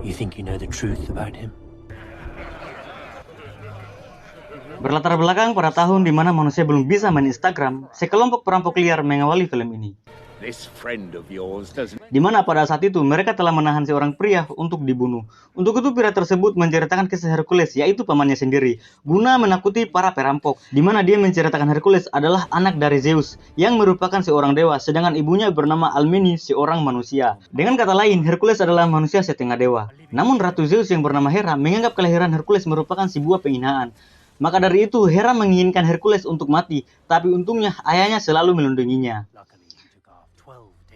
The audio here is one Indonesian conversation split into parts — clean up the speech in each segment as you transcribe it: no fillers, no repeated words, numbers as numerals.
You think you know the truth about him? Berlatar belakang pada tahun di mana manusia belum bisa main Instagram, sekelompok perampok liar mengawali film ini. This friend of yours doesn't... Di mana pada saat itu mereka telah menahan seorang pria untuk dibunuh. Untuk itu pria tersebut menceritakan kisah Hercules, yaitu pamannya sendiri, guna menakuti para perampok. Di mana dia menceritakan Hercules adalah anak dari Zeus, yang merupakan seorang dewa, sedangkan ibunya bernama Almini, seorang manusia. Dengan kata lain, Hercules adalah manusia setengah dewa. Namun Ratu Zeus yang bernama Hera menganggap kelahiran Hercules merupakan sebuah penghinaan. Maka dari itu Hera menginginkan Hercules untuk mati, tapi untungnya ayahnya selalu melindunginya.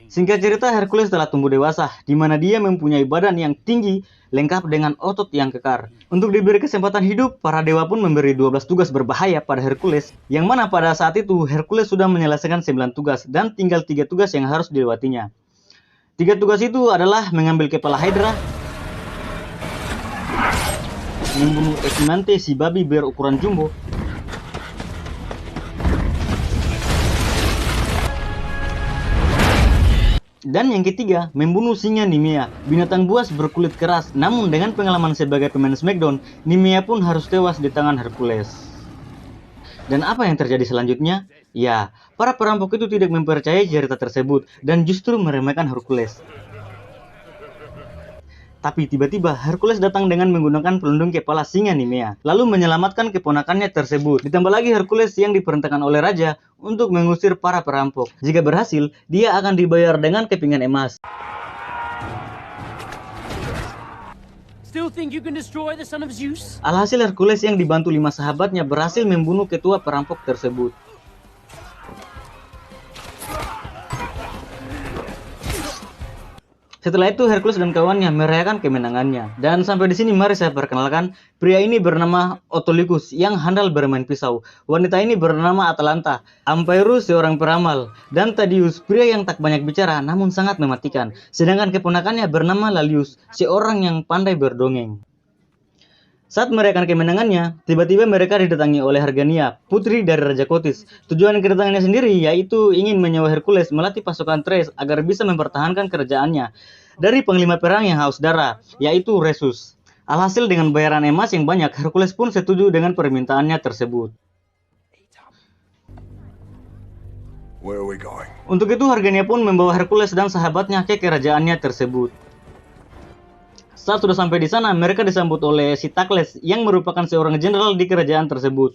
Singkat cerita, Hercules telah tumbuh dewasa, di mana dia mempunyai badan yang tinggi, lengkap dengan otot yang kekar. Untuk diberi kesempatan hidup, para dewa pun memberi 12 tugas berbahaya pada Hercules, yang mana pada saat itu Hercules sudah menyelesaikan 9 tugas, dan tinggal 3 tugas yang harus dilewatinya. 3 tugas itu adalah mengambil kepala Hydra, membunuh Equinante si babi berukuran jumbo, dan yang ketiga, membunuh singa Nemea, binatang buas berkulit keras. Namun dengan pengalaman sebagai pemain Smackdown, Nemea pun harus tewas di tangan Hercules. Dan apa yang terjadi selanjutnya? Ya, para perampok itu tidak mempercayai cerita tersebut dan justru meremehkan Hercules. Tapi tiba-tiba Hercules datang dengan menggunakan pelindung kepala singa Nemea, lalu menyelamatkan keponakannya tersebut. Ditambah lagi Hercules yang diperintahkan oleh raja untuk mengusir para perampok. Jika berhasil, dia akan dibayar dengan kepingan emas. Still think you can destroy the son of Zeus? Alhasil Hercules yang dibantu 5 sahabatnya berhasil membunuh ketua perampok tersebut. Setelah itu Hercules dan kawannya merayakan kemenangannya. Dan sampai di sini mari saya perkenalkan pria ini bernama Autolycus yang handal bermain pisau. Wanita ini bernama Atalanta, Ampyrus seorang peramal, dan Thaddeus pria yang tak banyak bicara namun sangat mematikan. Sedangkan keponakannya bernama Lalius, seorang yang pandai berdongeng. Saat merayakan kemenangannya, tiba-tiba mereka didatangi oleh Hargania, putri dari Raja Kotis. Tujuan kedatangannya sendiri yaitu ingin menyewa Hercules melatih pasukan Thrace agar bisa mempertahankan kerajaannya dari panglima perang yang haus darah, yaitu Rhesus. Alhasil dengan bayaran emas yang banyak, Hercules pun setuju dengan permintaannya tersebut. Where are we going? Untuk itu Hargania pun membawa Hercules dan sahabatnya ke kerajaannya tersebut. Saat sudah sampai di sana, mereka disambut oleh Sitakles yang merupakan seorang jenderal di kerajaan tersebut.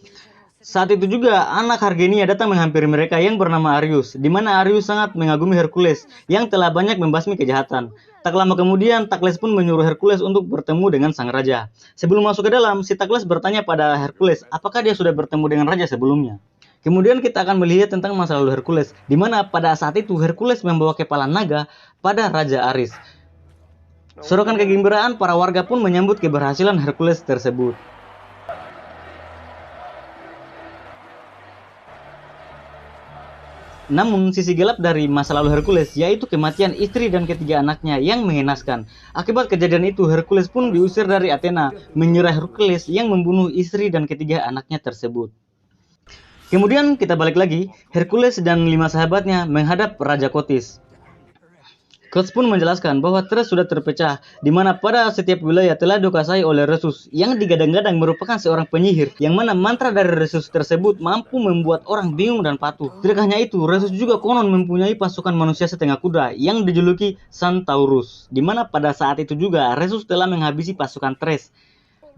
Saat itu juga anak Hargenia datang menghampiri mereka yang bernama Arius, di mana Arius sangat mengagumi Hercules yang telah banyak membasmi kejahatan. Tak lama kemudian, Takles pun menyuruh Hercules untuk bertemu dengan sang raja. Sebelum masuk ke dalam, Sitakles bertanya pada Hercules apakah dia sudah bertemu dengan raja sebelumnya. Kemudian kita akan melihat tentang masa lalu Hercules, di mana pada saat itu Hercules membawa kepala naga pada Raja Aris. Sorokan kegembiraan, para warga pun menyambut keberhasilan Hercules tersebut. Namun sisi gelap dari masa lalu Hercules yaitu kematian istri dan ketiga anaknya yang mengenaskan. Akibat kejadian itu Hercules pun diusir dari Athena, menyerah Hercules yang membunuh istri dan ketiga anaknya tersebut. Kemudian kita balik lagi, Hercules dan 5 sahabatnya menghadap Raja Kotis. Kotis pun menjelaskan bahwa Thrace sudah terpecah, di mana pada setiap wilayah telah dikuasai oleh Rhesus, yang digadang-gadang merupakan seorang penyihir, yang mana mantra dari Rhesus tersebut mampu membuat orang bingung dan patuh. Tidak hanya itu, Rhesus juga konon mempunyai pasukan manusia setengah kuda, yang dijuluki Centaurus, di mana pada saat itu juga Rhesus telah menghabisi pasukan Thrace.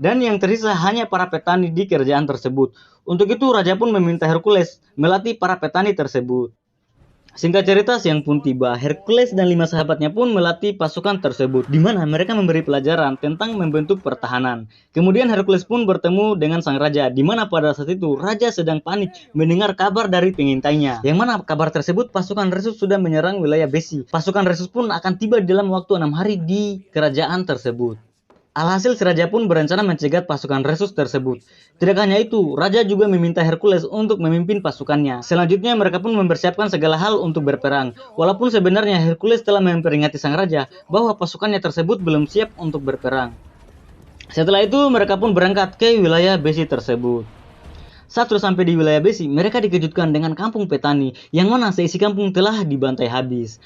Dan yang tersisa hanya para petani di kerajaan tersebut. Untuk itu, raja pun meminta Hercules melatih para petani tersebut. Singkat cerita, siang pun tiba. Hercules dan 5 sahabatnya pun melatih pasukan tersebut, di mana mereka memberi pelajaran tentang membentuk pertahanan. Kemudian Hercules pun bertemu dengan sang raja, di mana pada saat itu raja sedang panik mendengar kabar dari pengintainya. Yang mana kabar tersebut pasukan Rhesus sudah menyerang wilayah Besi. Pasukan Rhesus pun akan tiba dalam waktu 6 hari di kerajaan tersebut. Alhasil si raja pun berencana mencegat pasukan Rhesus tersebut. Tidak hanya itu, raja juga meminta Hercules untuk memimpin pasukannya. Selanjutnya mereka pun mempersiapkan segala hal untuk berperang. Walaupun sebenarnya Hercules telah memperingati sang raja bahwa pasukannya tersebut belum siap untuk berperang. Setelah itu mereka pun berangkat ke wilayah Besi tersebut. Saat sudah sampai di wilayah Besi, mereka dikejutkan dengan kampung petani yang mana seisi kampung telah dibantai habis.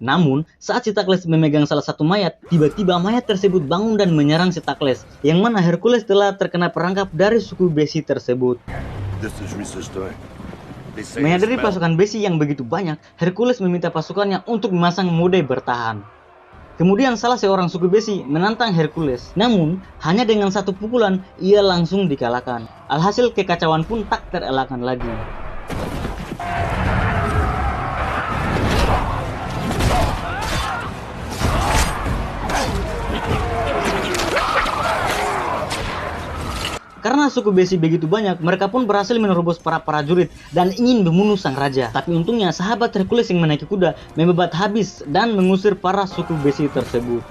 Namun, saat Sitakles memegang salah satu mayat, tiba-tiba mayat tersebut bangun dan menyerang Sitakles, yang mana Hercules telah terkena perangkap dari suku besi tersebut. This is Rhesus doing. They say Menyadari it's Mel. pasukan besi yang begitu banyak, Hercules meminta pasukannya untuk memasang mode bertahan. Kemudian salah seorang suku besi menantang Hercules, namun hanya dengan satu pukulan ia langsung dikalahkan. Alhasil kekacauan pun tak terelakkan lagi. Karena suku besi begitu banyak, mereka pun berhasil menerobos para prajurit dan ingin membunuh sang raja. Tapi untungnya sahabat Hercules yang menaiki kuda membabat habis dan mengusir para suku besi tersebut.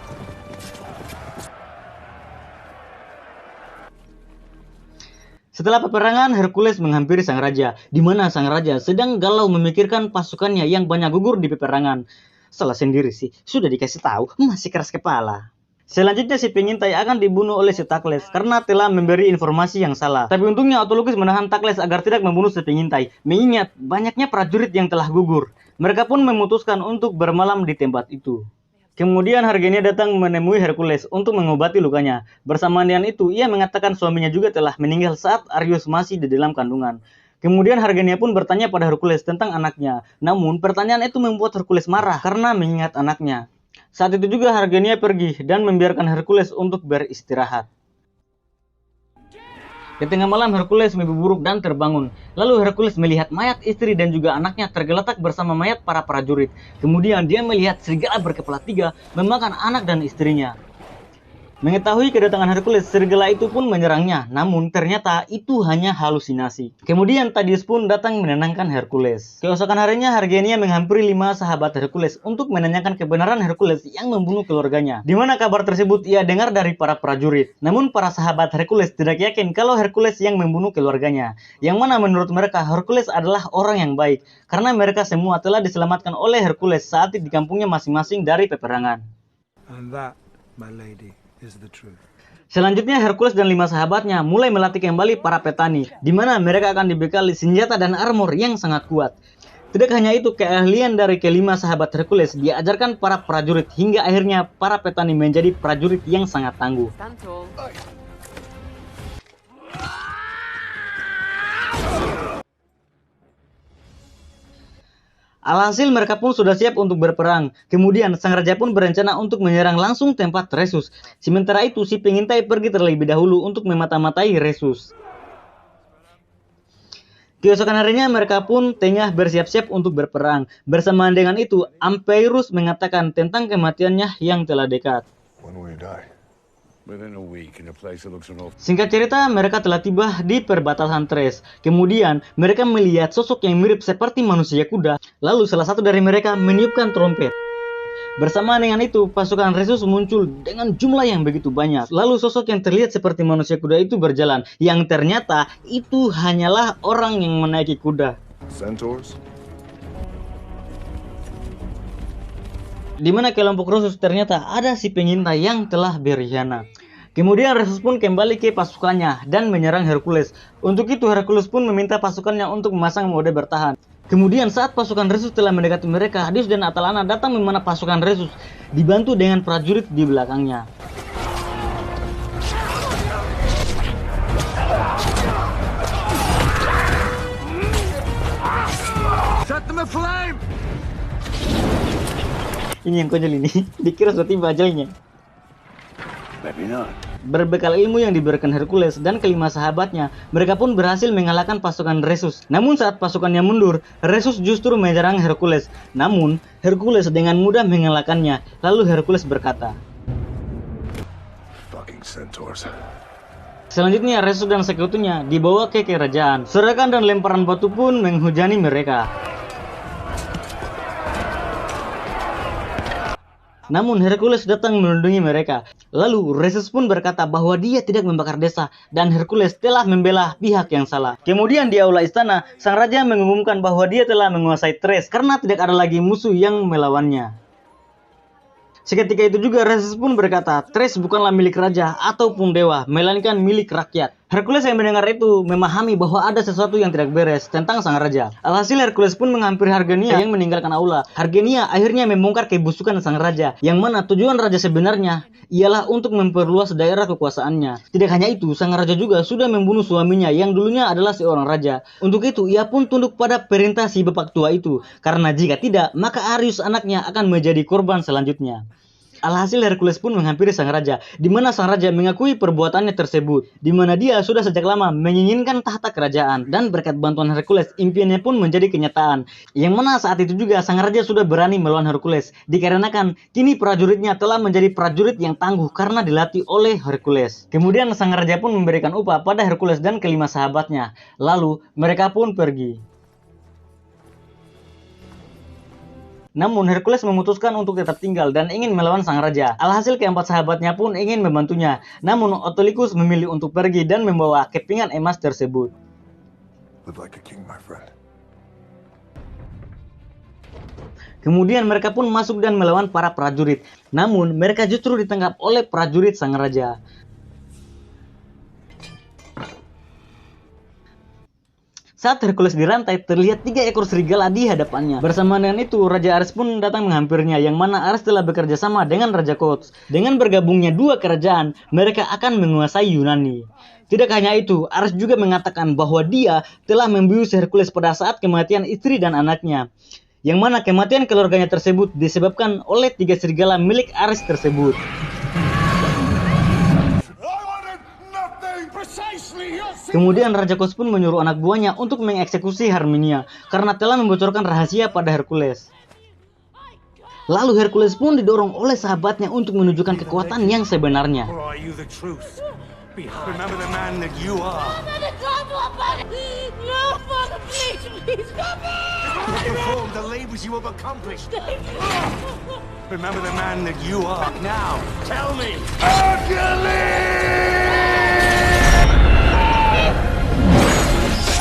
Setelah peperangan, Hercules menghampiri sang raja, di mana sang raja sedang galau memikirkan pasukannya yang banyak gugur di peperangan. Salah sendiri sih, sudah dikasih tahu, masih keras kepala. Selanjutnya si pengintai akan dibunuh oleh si Takles karena telah memberi informasi yang salah. Tapi untungnya Autolycus menahan Takles agar tidak membunuh si pengintai, mengingat banyaknya prajurit yang telah gugur. Mereka pun memutuskan untuk bermalam di tempat itu. Kemudian Hargenia datang menemui Hercules untuk mengobati lukanya. Bersamaan dengan itu, ia mengatakan suaminya juga telah meninggal saat Arius masih di dalam kandungan. Kemudian Hargenia pun bertanya pada Hercules tentang anaknya. Namun pertanyaan itu membuat Hercules marah karena mengingat anaknya. Saat itu juga Hargenia pergi dan membiarkan Hercules untuk beristirahat. Di tengah malam Hercules mimpi buruk dan terbangun. Lalu Hercules melihat mayat istri dan juga anaknya tergeletak bersama mayat para prajurit. Kemudian dia melihat serigala berkepala 3 memakan anak dan istrinya. Mengetahui kedatangan Hercules, serigala itu pun menyerangnya, namun ternyata itu hanya halusinasi. Kemudian Thaddeus pun datang menenangkan Hercules. Keesokan harinya Hargenia menghampiri 5 sahabat Hercules untuk menanyakan kebenaran Hercules yang membunuh keluarganya. Di mana kabar tersebut ia dengar dari para prajurit. Namun para sahabat Hercules tidak yakin kalau Hercules yang membunuh keluarganya. Yang mana menurut mereka Hercules adalah orang yang baik, karena mereka semua telah diselamatkan oleh Hercules saat di kampungnya masing-masing dari peperangan. And that, my lady, is the truth. Selanjutnya Hercules dan 5 sahabatnya mulai melatih kembali para petani, di mana mereka akan dibekali senjata dan armor yang sangat kuat. Tidak hanya itu, keahlian dari kelima sahabat Hercules diajarkan para prajurit hingga akhirnya para petani menjadi prajurit yang sangat tangguh. Alhasil mereka pun sudah siap untuk berperang. Kemudian sang raja pun berencana untuk menyerang langsung tempat Rhesus. Sementara itu si pengintai pergi terlebih dahulu untuk memata-matai Rhesus. Keesokan harinya mereka pun tengah bersiap-siap untuk berperang. Bersamaan dengan itu, Ampeius mengatakan tentang kematiannya yang telah dekat. When will you die? Within a week in a place that looks an awful... Singkat cerita, mereka telah tiba di perbatasan Thrace. Kemudian, mereka melihat sosok yang mirip seperti manusia kuda. Lalu salah satu dari mereka meniupkan trompet. Bersamaan dengan itu, pasukan Rhesus muncul dengan jumlah yang begitu banyak. Lalu sosok yang terlihat seperti manusia kuda itu berjalan. Yang ternyata itu hanyalah orang yang menaiki kuda. Centaurs? Di mana kelompok Rhesus ternyata ada si pengintai yang telah berkhianat. Kemudian Rhesus pun kembali ke pasukannya dan menyerang Hercules. Untuk itu Hercules pun meminta pasukannya untuk memasang mode bertahan. Kemudian saat pasukan Rhesus telah mendekati mereka, Hades dan Atalana datang memana pasukan Rhesus dibantu dengan prajurit di belakangnya. Set them aflame! Ini yang konyol ini, dikira sudah tiba ajalnya. Maybe not. Berbekal ilmu yang diberikan Hercules dan kelima sahabatnya, mereka pun berhasil mengalahkan pasukan Rhesus. Namun saat pasukannya mundur, Rhesus justru menyerang Hercules. Namun, Hercules dengan mudah mengalahkannya. Lalu Hercules berkata, Fucking centaurs. selanjutnya Rhesus dan sekutunya dibawa ke kerajaan. Serangan dan lemparan batu pun menghujani mereka. Namun Hercules datang melindungi mereka. Lalu Rhesus pun berkata bahwa dia tidak membakar desa dan Hercules telah membela pihak yang salah. Kemudian di aula istana, sang raja mengumumkan bahwa dia telah menguasai Thrace karena tidak ada lagi musuh yang melawannya. Seketika itu juga Rhesus pun berkata, Thrace bukanlah milik raja ataupun dewa, melainkan milik rakyat. Hercules yang mendengar itu memahami bahwa ada sesuatu yang tidak beres tentang sang raja. Alhasil Hercules pun menghampiri Hargenia yang meninggalkan aula. Hargenia akhirnya membongkar kebusukan sang raja, yang mana tujuan raja sebenarnya ialah untuk memperluas daerah kekuasaannya. Tidak hanya itu, sang raja juga sudah membunuh suaminya yang dulunya adalah seorang raja. Untuk itu, ia pun tunduk pada perintah si bapak tua itu, karena jika tidak, maka Arius anaknya akan menjadi korban selanjutnya. Alhasil Hercules pun menghampiri sang raja, di mana sang raja mengakui perbuatannya tersebut, di mana dia sudah sejak lama menginginkan tahta kerajaan, dan berkat bantuan Hercules, impiannya pun menjadi kenyataan. Yang mana saat itu juga sang raja sudah berani melawan Hercules, dikarenakan kini prajuritnya telah menjadi prajurit yang tangguh karena dilatih oleh Hercules. Kemudian sang raja pun memberikan upah pada Hercules dan kelima sahabatnya, lalu mereka pun pergi. Namun Hercules memutuskan untuk tetap tinggal dan ingin melawan sang raja. Alhasil keempat sahabatnya pun ingin membantunya. Namun Autolycus memilih untuk pergi dan membawa kepingan emas tersebut. Live like a king, my friend. Kemudian mereka pun masuk dan melawan para prajurit. Namun mereka justru ditangkap oleh prajurit sang raja. Saat Hercules dirantai, terlihat 3 ekor serigala di hadapannya. Bersamaan dengan itu, Raja Ares pun datang menghampirnya, yang mana Ares telah bekerja sama dengan Raja Kots. Dengan bergabungnya 2 kerajaan, mereka akan menguasai Yunani. Tidak hanya itu, Ares juga mengatakan bahwa dia telah membius Hercules pada saat kematian istri dan anaknya. Yang mana kematian keluarganya tersebut disebabkan oleh 3 serigala milik Ares tersebut. Kemudian Raja Kots pun menyuruh anak buahnya untuk mengeksekusi Harmenia karena telah membocorkan rahasia pada Hercules. Lalu Hercules pun didorong oleh sahabatnya untuk menunjukkan kekuatan yang sebenarnya.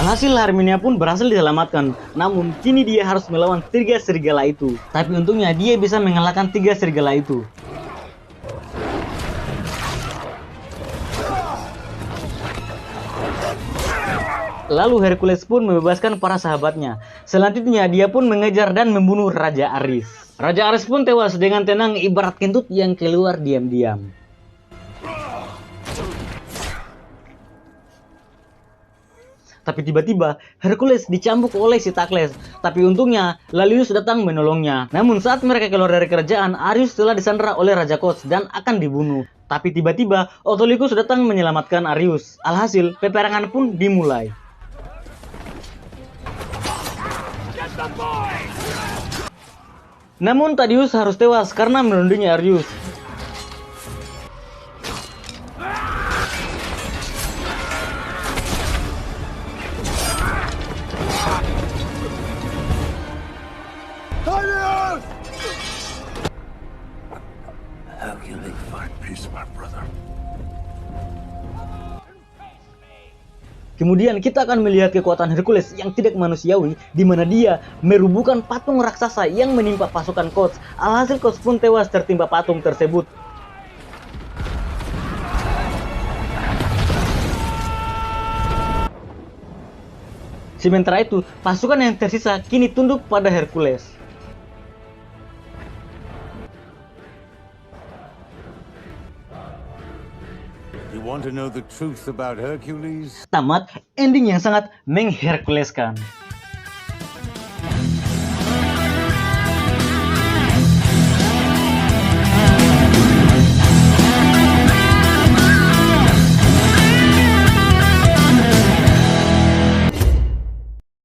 Alhasil Harmenia pun berhasil diselamatkan, namun kini dia harus melawan 3 serigala itu. Tapi untungnya dia bisa mengalahkan 3 serigala itu. Lalu Hercules pun membebaskan para sahabatnya. Selanjutnya dia pun mengejar dan membunuh Raja Ares. Raja Ares pun tewas dengan tenang ibarat kentut yang keluar diam-diam. Tapi tiba-tiba Hercules dicambuk oleh si Thakles. Tapi untungnya Lalius datang menolongnya. Namun saat mereka keluar dari kerajaan, Arius telah disandra oleh Raja Kots dan akan dibunuh. Tapi tiba-tiba Autolycus datang menyelamatkan Arius. Alhasil peperangan pun dimulai. Namun Thaddeus harus tewas karena melindungi Arius. Kemudian kita akan melihat kekuatan Hercules yang tidak manusiawi, di mana dia merubuhkan patung raksasa yang menimpa pasukan Kots. Alhasil Kots pun tewas tertimpa patung tersebut. Sementara itu, pasukan yang tersisa kini tunduk pada Hercules. You want to know the truth about Hercules? Tamat ending yang sangat mengherkuleskan.